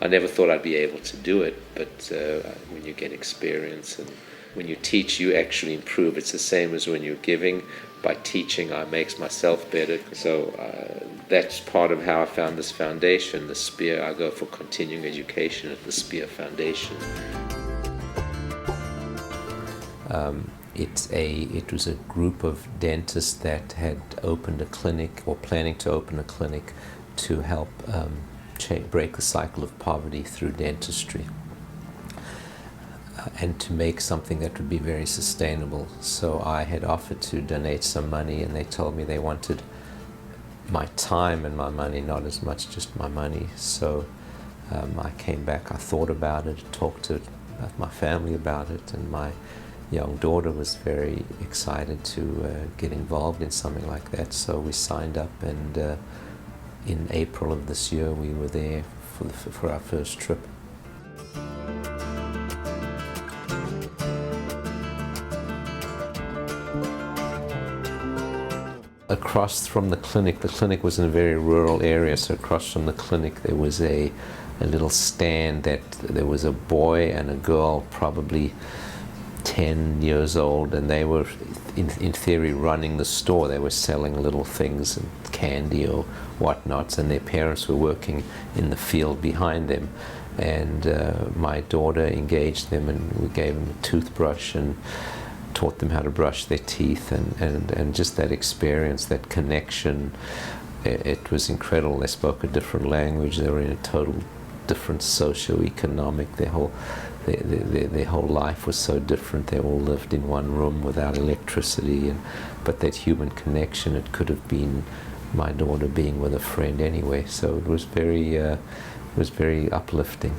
I never thought I'd be able to do it, but when you get experience and when you teach, you actually improve. It's the same as when you're giving. By teaching, I makes myself better. So that's part of how I found this foundation, the SPEAR. I go for continuing education at the SPEAR Foundation. It was a group of dentists that had opened a clinic or planning to open a clinic to help break the cycle of poverty through dentistry and to make something that would be very sustainable. So I had offered to donate some money, and they told me they wanted my time and my money, not as much just my money. So I came back, I thought about it, talked to my family about it, and my young daughter was very excited to get involved in something like that. So we signed up, and in April of this year we were there for our first trip. Across from the clinic was in a very rural area, so across from the clinic there was a little stand that there was a boy and a girl, probably 10 years old, and they were in theory running the store. They were selling little things and candy or whatnots, and their parents were working in the field behind them. And my daughter engaged them, and we gave them a toothbrush and taught them how to brush their teeth, and just that experience, that connection, it was incredible. They spoke a different language. They were in a total different socio-economic. Their whole life was so different. They all lived in one room without electricity, but that human connection, it could have been my daughter being with a friend anyway. So it was very uplifting.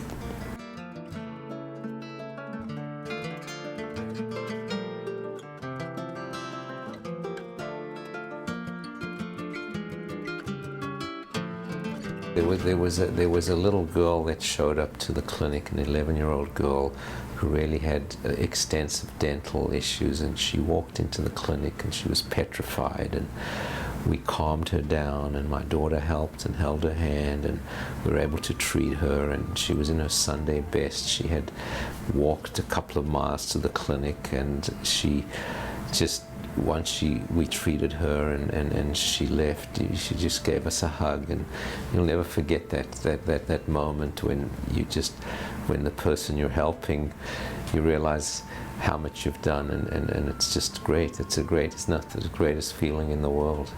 There was a little girl that showed up to the clinic, an 11-year-old girl who really had extensive dental issues, and she walked into the clinic and she was petrified, and we calmed her down, and my daughter helped and held her hand, and we were able to treat her, and she was in her Sunday best. She had walked a couple of miles to the clinic, and she just, once we treated her and she left, she just gave us a hug, and you'll never forget that moment when the person you're helping, you realize how much you've done, and it's just great. It's not the greatest feeling in the world.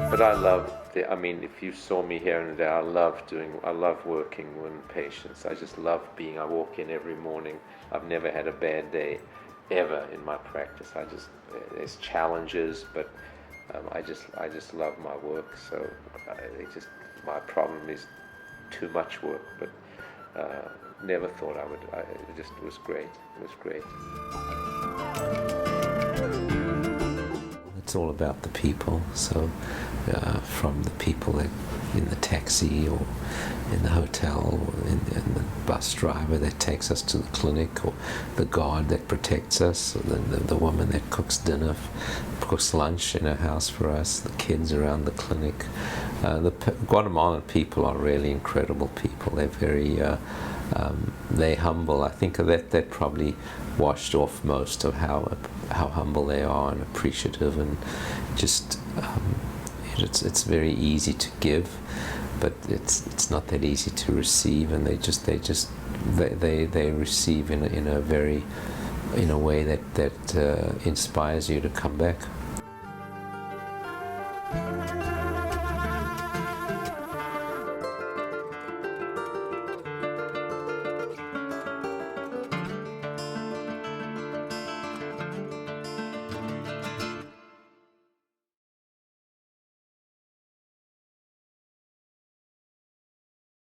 But I love if you saw me here and there, I love working with patients. I just love I walk in every morning. I've never had a bad day ever in my practice. There's challenges, but I just love my work. So my problem is too much work, but never thought I would. It was great. It was great. It's all about the people. So from the people that in the taxi or in the hotel or in the bus driver that takes us to the clinic, or the guard that protects us, or the woman that cooks dinner, cooks lunch in her house for us, the kids around the clinic. The Guatemalan people are really incredible people. They're very they're humble. I think that probably washed off most of how humble they are and appreciative, and just it's very easy to give, but it's not that easy to receive, and they receive in a way that inspires you to come back.